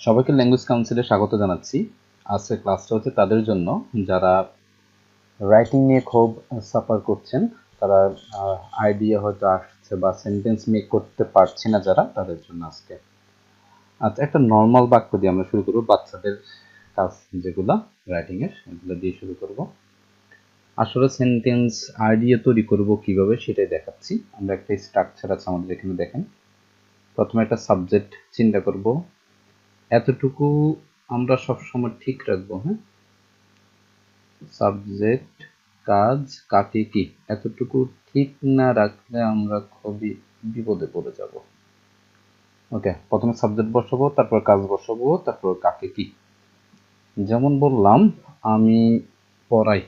সবাইকে ল্যাঙ্গুয়েজ কাউন্সিলে স্বাগত জানাচ্ছি। আজকের ক্লাসটা হচ্ছে তাদের জন্য যারা রাইটিং নিয়ে খুব সাফার করছেন, তারা আইডিয়া হয়তো আসছে বা সেন্টেন্স মেক করতে পারছে না যারা, তাদের জন্য আজকে। আচ্ছা, একটা নর্মাল বাক্য দিয়ে আমরা শুরু করবো। বাচ্চাদের কাজ যেগুলো রাইটিংয়ের, এগুলো দিয়ে শুরু করব। আসলে সেন্টেন্স আইডিয়া তৈরি করব কিভাবে সেটাই দেখাচ্ছি। আমরা একটা স্ট্রাকচার আছে আমাদের এখানে, দেখেন। প্রথমে একটা সাবজেক্ট চিন্তা করব, এতটুকু আমরা সবসময় ঠিক রাখবো। হ্যাঁ, সাবজেক্ট, কাজ, কাকে কি, এতটুকু ঠিক না রাখলে আমরা খুবই বিপদে পড়ে যাব। ওকে, প্রথমে সাবজেক্ট বসাবো, তারপর কাজ বসাবো, তারপর কাকে কি। যেমন বললাম, আমি পড়াই,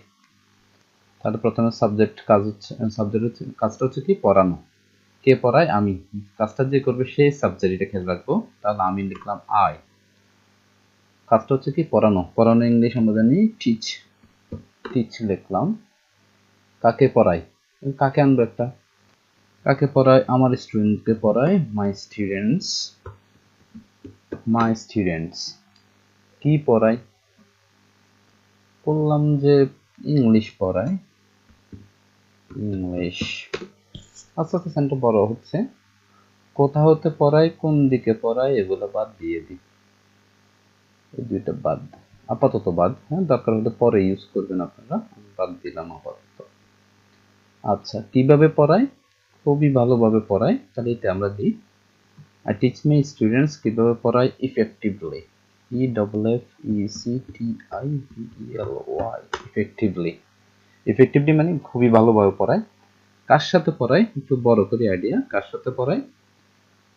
তাহলে প্রথমে সাবজেক্ট, কাজ হচ্ছে, সাবজেক্ট হচ্ছে, কাজটা হচ্ছে কি, পড়ানো। কে পড়ায়? আমি। কাজটা যে করবে সেই সাবজেক্ট, এটা খেয়াল রাখবো। তাহলে আমি লিখলাম আই। কাজটা হচ্ছে কি, পড়ানো। পড়ানো ইংলিশ আমরা জানি টিচ। টিচ লিখলাম। কাকে পড়াই? কাকে আনবো একটা। কাকে পড়ায়? আমার স্টুডেন্টকে পড়ায়, মাই স্টুডেন্টস। My students. কি পড়ায়? বললাম যে ইংলিশ পড়ায়, ইংলিশ। আস্তে আস্তে সেন্টার বড় হচ্ছে। কোথা হতে পড়ায়, কোন দিকে পড়ায়, এগুলো বাদ দিয়ে দিই। এই দুইটা বাদ, আপাতত বাদ। হ্যাঁ, দরকার হলে পরে ইউজ করবেন আপনারা, বাদ দিলাম আপাতত। আচ্ছা, কিভাবে পড়ায়? খুবই ভালোভাবে পড়ায়, তাহলে এটা আমরা দিই। I teach my students কিভাবে পড়াই? effectively. effectively. effectively. effectively মানে খুবই ভালোভাবে পড়ায়। কার সাথে পড়ায়? একটু বড় করে আইডিয়া। কার সাথে পড়ায়?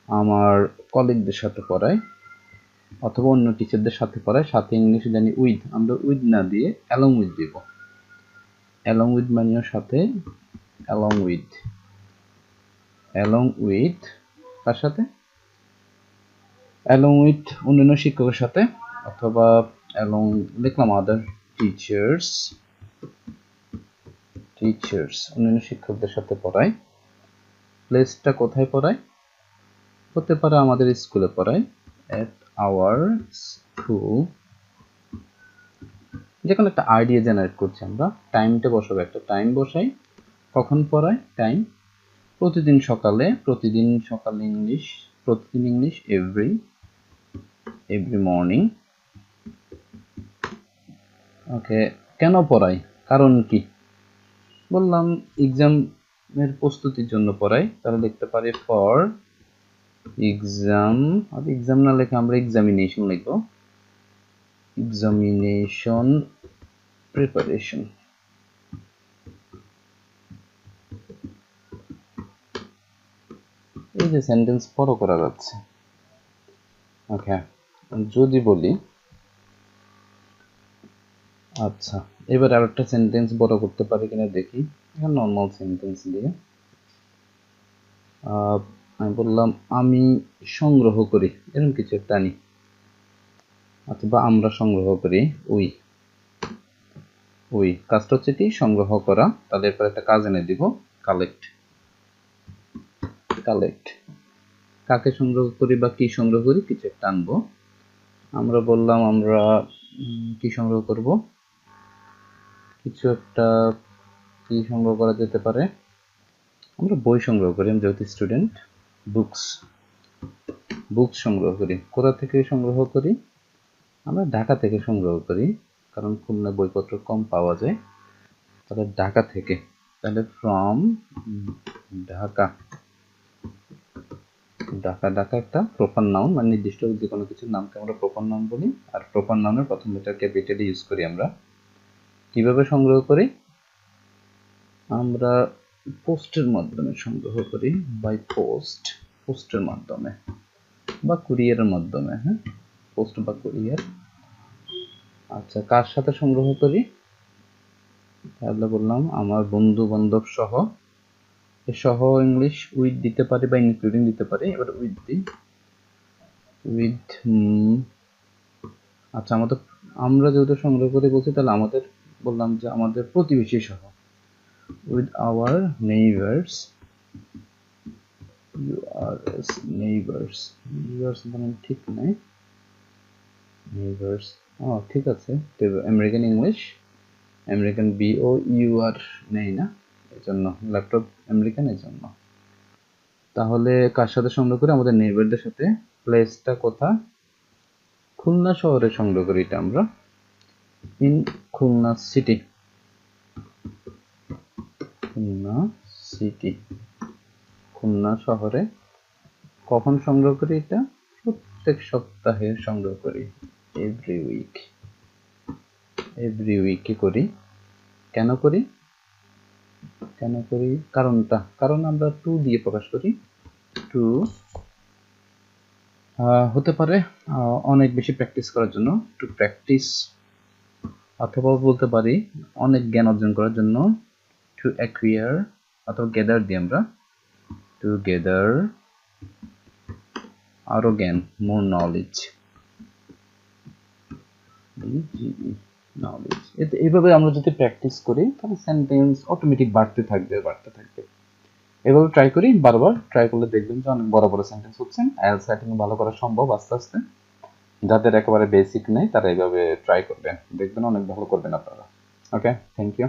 আমার কলিগদের সাথে পড়ায়, অথবা অন্য টিচারদের সাথে পড়ায়। সাথে ইংলিশে জানি উইথ, আমরা উইথ না দিয়ে অ্যালং উইথ দিব। অ্যালং উইথ মানেও সাথে, অ্যালং উইথ। অ্যালং উইথ কার সাথে? অ্যালং উইথ অন্যান্য শিক্ষকের সাথে, অথবা অ্যালং লিখলাম আদার টিচার্স। টিচার্স অন্যান্য শিক্ষকদের সাথে পড়ায়। প্লেসটা কোথায় পড়ায়? হতে পারে আমাদের স্কুলে পড়ায়, এট আওয়ার স্কুল। যে কোনো একটা আইডিয়া জেনারেট করছি আমরা। টাইমটা বসাবো, একটা টাইম বসাই। কখন পড়ায়? টাইম প্রতিদিন সকালে। প্রতিদিন সকালে ইংলিশ, প্রতিদিন ইংলিশ, এভরি মর্নিং। ওকে, কেন পড়াই? কারণ কি? বললাম এক্সামের প্রস্তুতির জন্য পড়াই, তাহলে লিখতে পারি ফর এক্সাম। আর এক্সাম না লিখে আমরা এক্সামিনেশন লিখব, এক্সামিনেশন প্রিপারেশন। এই যে সেন্টেন্স বড় করা যাচ্ছে। ওকে, যদি বলি, আচ্ছা এবার আর একটা সেন্টেন্স বড় করতে পারি কিনা দেখি। এখন নর্মাল সেন্টেন্স দিয়ে আমি বললাম আমি সংগ্রহ করি, এরকম কিছু একটা আনি, অথবা আমরা সংগ্রহ করি, উই। উই কাজটা হচ্ছে কি, সংগ্রহ করা। তাহলে এরপর একটা কাজ এনে দিব, কালেক্ট। কালেক্ট কাকে সংগ্রহ করি বা কি সংগ্রহ করি, কিছু একটা আনবো। আমরা বললাম আমরা কি সংগ্রহ করব, কিছু একটা। কি সংগ্রহ করা যেতে পারে? আমরা বই সংগ্রহ করি, আমি যেহেতু স্টুডেন্ট, বুকস। বুকস সংগ্রহ করি। কোথা থেকে সংগ্রহ করি? আমরা ঢাকা থেকে সংগ্রহ করি, কারণ খুলনা বইপত্র কম পাওয়া যায়। তাহলে ঢাকা থেকে, তাহলে ফ্রম ঢাকা। ঢাকা, ঢাকা একটা প্রপার নাউন, মানে নির্দিষ্ট যে কোনো কিছুর নামকে আমরা প্রপার নাউন বলি। আর প্রপার নাউনের প্রথম লেটার ক্যাপিটাল ইউজ করি আমরা। কিভাবে সংগ্রহ করি? আমরা পোস্টের মাধ্যমে সংগ্রহ করি, বাই পোস্ট। পোস্টের মাধ্যমে বা কুরিয়ারের মাধ্যমে। হ্যাঁ, পোস্ট বা কুরিয়ার। আচ্ছা, কার সাথে সংগ্রহ করি? তাহলে বললাম আমার বন্ধু বান্ধব সহ। সহ ইংলিশ উইথ দিতে পারি বা ইনক্লুডিং দিতে পারি। এবার উইথ দিই, উইথ। আচ্ছা, আমাদের, আমরা যেহেতু সংগ্রহ করে বলছি, তাহলে আমাদের বললাম যে আমাদের প্রতিবেশী সহ, with our neighbours. URS neighbours. Neighbours মানে ঠিক নাই, নেইবারস, ও ঠিক আছে। আমেরিকান ইংলিশ, আমেরিকান BOUR নেই না, এই জন্য ল্যাপটপ আমেরিকান, এই জন্য। তাহলে কার সাথে সংগ্রহ করি? আমাদের নেইবারদের সাথে। প্লেসটা কোথা? খুলনা শহরে সংগ্রহ করি এটা আমরা, in Khulna city. Khulna city, Khulna শহরে। কখন সংগ্রহ করি এটা? প্রত্যেক সপ্তাহে সংগ্রহ করি, এভরি উইক। এভরি উইকে করি। কেন করি? কেন করি কারণটা, কারণ আমরা টু দিয়ে প্রকাশ করি। টু হতে পারে অনেক বেশি প্র্যাকটিস করার জন্য, টু প্র্যাকটিস, অথবা বলতে পারি অনেক জ্ঞান অর্জন করার জন্য, টু অ্যাকুয়ার, অথবা গেদার দিই আমরা, টু গেদার আরো জ্ঞান, মোর নলেজ, নলেজ। এইভাবে আমরা যদি প্র্যাকটিস করি তাহলে সেন্টেন্স অটোমেটিক বাড়তে থাকবে, বাড়তে থাকবে। এভাবে ট্রাই করি, বারবার ট্রাই করলে দেখবেন যে অনেক বড় বড় সেন্টেন্স হচ্ছে। আইএলটিএস রাইটিং ভালো করা সম্ভব আস্তে আস্তে। যাদের একেবারে বেসিক নেই তারা এইভাবে ট্রাই করবেন, দেখবেন অনেক ভালো করবেন আপনারা। ওকে, থ্যাংক ইউ।